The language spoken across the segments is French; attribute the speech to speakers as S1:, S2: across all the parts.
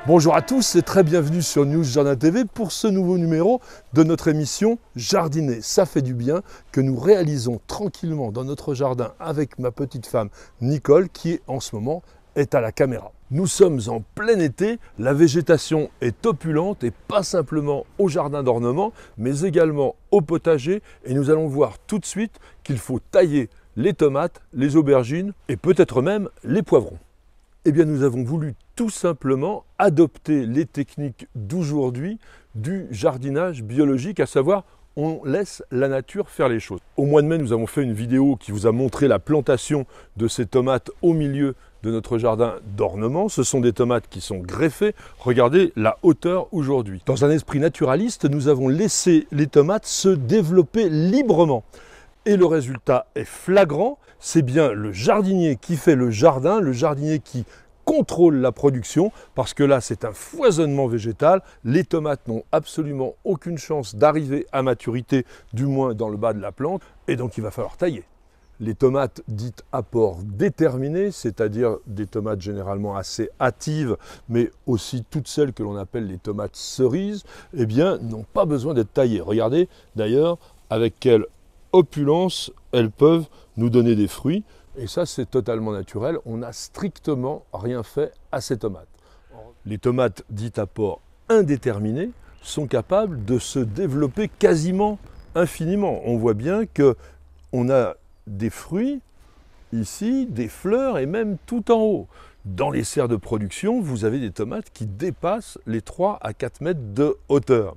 S1: Bonjour à tous et très bienvenue sur News Jardin TV pour ce nouveau numéro de notre émission Jardiner. Ça fait du bien que nous réalisons tranquillement dans notre jardin avec ma petite femme Nicole qui en ce moment est à la caméra. Nous sommes en plein été, la végétation est opulente et pas simplement au jardin d'ornement mais également au potager et nous allons voir tout de suite qu'il faut tailler les tomates, les aubergines et peut-être même les poivrons. Eh bien, nous avons voulu tout simplement adopter les techniques d'aujourd'hui du jardinage biologique, à savoir on laisse la nature faire les choses. Au mois de mai, nous avons fait une vidéo qui vous a montré la plantation de ces tomates au milieu de notre jardin d'ornement. Ce sont des tomates qui sont greffées. Regardez la hauteur aujourd'hui. Dans un esprit naturaliste, nous avons laissé les tomates se développer librement. Et le résultat est flagrant, c'est bien le jardinier qui fait le jardinier qui contrôle la production, parce que là c'est un foisonnement végétal, les tomates n'ont absolument aucune chance d'arriver à maturité, du moins dans le bas de la plante, et donc il va falloir tailler. Les tomates dites à port déterminé, c'est-à-dire des tomates généralement assez hâtives, mais aussi toutes celles que l'on appelle les tomates cerises, eh bien n'ont pas besoin d'être taillées. Regardez d'ailleurs avec quelle opulence, elles peuvent nous donner des fruits. Et ça, c'est totalement naturel. On n'a strictement rien fait à ces tomates. Les tomates dites à port indéterminé sont capables de se développer quasiment infiniment. On voit bien qu'on a des fruits ici, des fleurs et même tout en haut. Dans les serres de production, vous avez des tomates qui dépassent les 3 à 4 mètres de hauteur.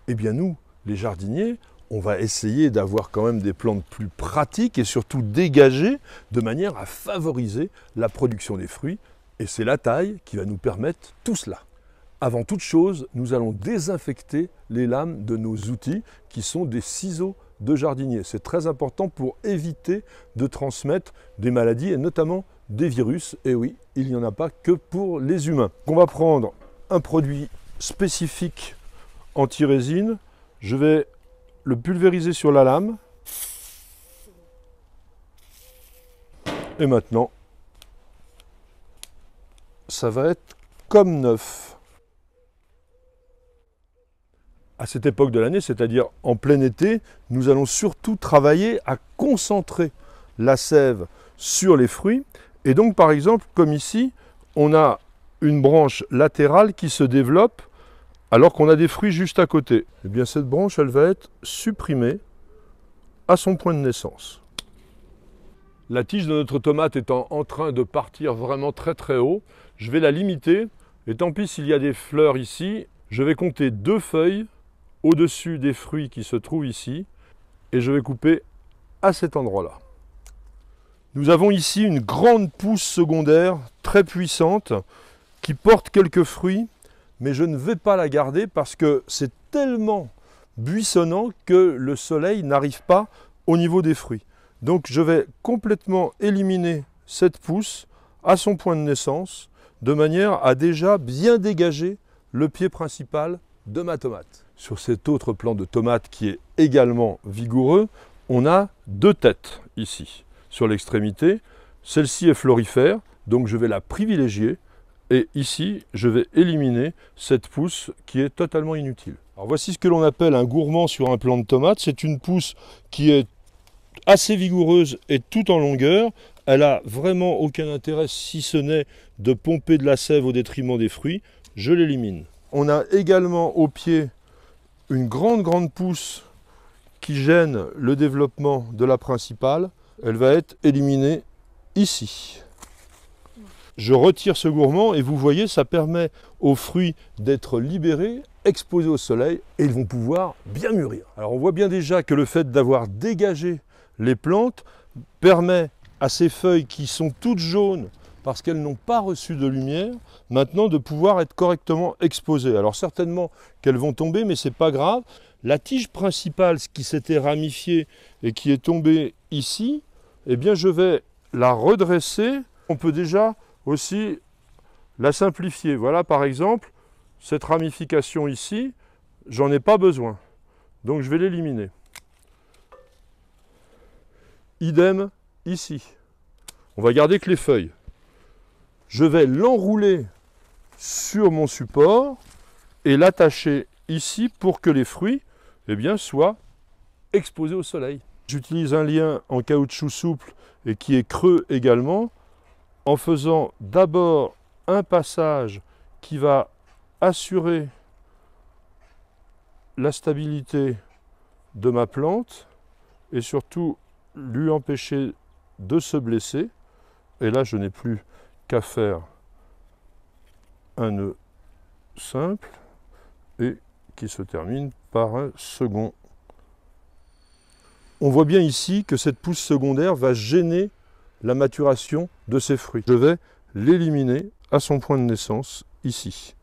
S1: Eh bien nous, les jardiniers, on va essayer d'avoir quand même des plantes plus pratiques et surtout dégagées de manière à favoriser la production des fruits. Et c'est la taille qui va nous permettre tout cela. Avant toute chose, nous allons désinfecter les lames de nos outils qui sont des ciseaux de jardinier. C'est très important pour éviter de transmettre des maladies et notamment des virus. Et oui, il n'y en a pas que pour les humains. On va prendre un produit spécifique anti-résine. Je vais le pulvériser sur la lame. Et maintenant, ça va être comme neuf. À cette époque de l'année, c'est-à-dire en plein été, nous allons surtout travailler à concentrer la sève sur les fruits. Et donc, par exemple, comme ici, on a une branche latérale qui se développe alors qu'on a des fruits juste à côté. Eh bien, cette branche, elle va être supprimée à son point de naissance. La tige de notre tomate étant en train de partir vraiment très très haut, je vais la limiter. Et tant pis s'il y a des fleurs ici, je vais compter 2 feuilles au-dessus des fruits qui se trouvent ici. Et je vais couper à cet endroit-là. Nous avons ici une grande pousse secondaire très puissante qui porte quelques fruits. Mais je ne vais pas la garder parce que c'est tellement buissonnant que le soleil n'arrive pas au niveau des fruits. Donc je vais complètement éliminer cette pousse à son point de naissance de manière à déjà bien dégager le pied principal de ma tomate. Sur cet autre plant de tomate qui est également vigoureux, on a 2 têtes ici sur l'extrémité. Celle-ci est florifère, donc je vais la privilégier. Et ici, je vais éliminer cette pousse qui est totalement inutile. Alors voici ce que l'on appelle un gourmand sur un plant de tomate. C'est une pousse qui est assez vigoureuse et tout en longueur. Elle n'a vraiment aucun intérêt si ce n'est de pomper de la sève au détriment des fruits. Je l'élimine. On a également au pied une grande pousse qui gêne le développement de la principale. Elle va être éliminée ici. Je retire ce gourmand et vous voyez, ça permet aux fruits d'être libérés, exposés au soleil et ils vont pouvoir bien mûrir. Alors on voit bien déjà que le fait d'avoir dégagé les plantes permet à ces feuilles qui sont toutes jaunes parce qu'elles n'ont pas reçu de lumière, maintenant de pouvoir être correctement exposées. Alors certainement qu'elles vont tomber, mais ce n'est pas grave. La tige principale, ce qui s'était ramifiée et qui est tombée ici, eh bien je vais la redresser. On peut déjà aussi la simplifier. Voilà par exemple, cette ramification ici, j'en ai pas besoin. Donc je vais l'éliminer. Idem ici. On va garder que les feuilles. Je vais l'enrouler sur mon support et l'attacher ici pour que les fruits soient exposés au soleil. J'utilise un lien en caoutchouc souple et qui est creux également, en faisant d'abord un passage qui va assurer la stabilité de ma plante et surtout lui empêcher de se blesser. Et là, je n'ai plus qu'à faire un nœud simple et qui se termine par un second. On voit bien ici que cette pousse secondaire va gêner la maturation de ces fruits. Je vais l'éliminer à son point de naissance, ici.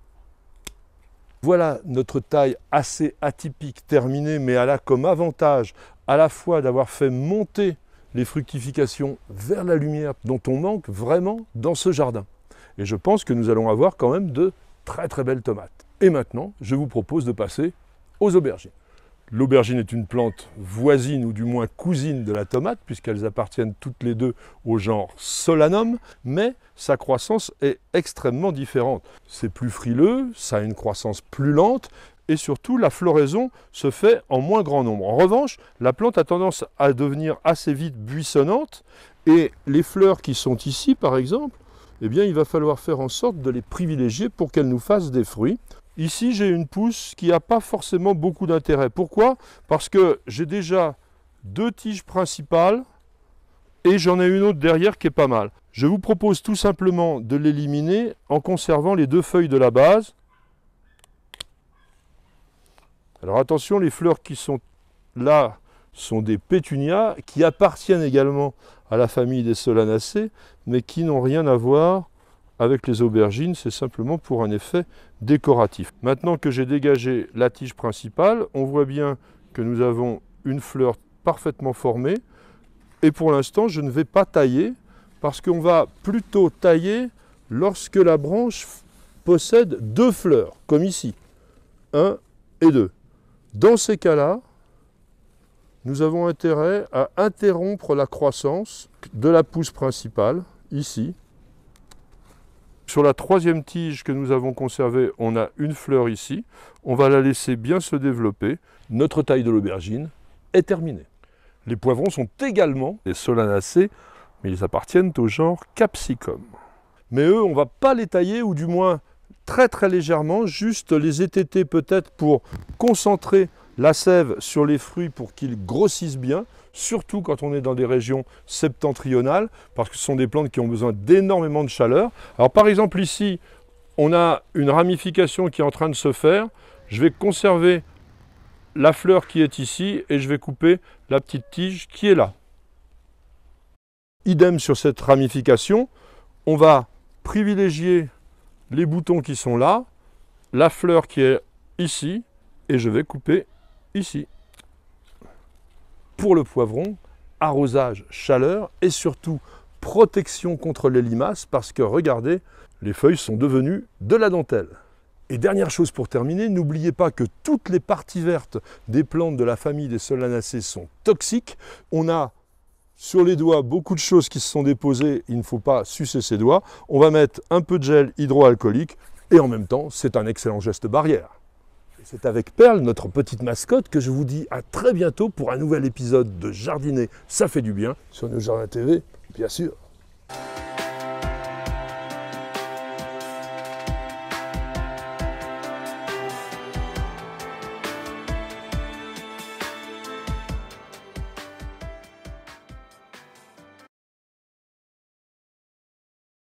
S1: Voilà notre taille assez atypique terminée, mais elle a comme avantage à la fois d'avoir fait monter les fructifications vers la lumière dont on manque vraiment dans ce jardin. Et je pense que nous allons avoir quand même de très très belles tomates. Et maintenant, je vous propose de passer aux aubergines. L'aubergine est une plante voisine ou du moins cousine de la tomate puisqu'elles appartiennent toutes les deux au genre Solanum, mais sa croissance est extrêmement différente. C'est plus frileux, ça a une croissance plus lente et surtout la floraison se fait en moins grand nombre. En revanche, la plante a tendance à devenir assez vite buissonnante et les fleurs qui sont ici par exemple, il va falloir faire en sorte de les privilégier pour qu'elles nous fassent des fruits. Ici, j'ai une pousse qui n'a pas forcément beaucoup d'intérêt. Pourquoi? Parce que j'ai déjà 2 tiges principales et j'en ai une autre derrière qui est pas mal. Je vous propose tout simplement de l'éliminer en conservant les 2 feuilles de la base. Alors attention, les fleurs qui sont là sont des pétunias qui appartiennent également à la famille des Solanacées, mais qui n'ont rien à voir avec les aubergines, c'est simplement pour un effet décoratif. Maintenant que j'ai dégagé la tige principale, on voit bien que nous avons une fleur parfaitement formée. Et pour l'instant, je ne vais pas tailler, parce qu'on va plutôt tailler lorsque la branche possède 2 fleurs, comme ici, 1 et 2. Dans ces cas-là, nous avons intérêt à interrompre la croissance de la pousse principale, ici. Sur la 3e tige que nous avons conservée, on a une fleur ici. On va la laisser bien se développer. Notre taille de l'aubergine est terminée. Les poivrons sont également des Solanacées, mais ils appartiennent au genre Capsicum. Mais eux, on ne va pas les tailler, ou du moins très très légèrement, juste les étêter peut-être pour concentrer la sève sur les fruits pour qu'ils grossissent bien, surtout quand on est dans des régions septentrionales, parce que ce sont des plantes qui ont besoin d'énormément de chaleur. Alors par exemple ici, on a une ramification qui est en train de se faire. Je vais conserver la fleur qui est ici et je vais couper la petite tige qui est là. Idem sur cette ramification, on va privilégier les boutons qui sont là, la fleur qui est ici, et je vais couper ici. Pour le poivron, arrosage, chaleur et surtout protection contre les limaces parce que regardez, les feuilles sont devenues de la dentelle. Et dernière chose pour terminer, n'oubliez pas que toutes les parties vertes des plantes de la famille des Solanacées sont toxiques. On a sur les doigts beaucoup de choses qui se sont déposées, il ne faut pas sucer ses doigts. On va mettre un peu de gel hydroalcoolique et en même temps, c'est un excellent geste barrière. C'est avec Perle, notre petite mascotte, que je vous dis à très bientôt pour un nouvel épisode de Jardiner, ça fait du bien, sur News Jardin TV, bien sûr.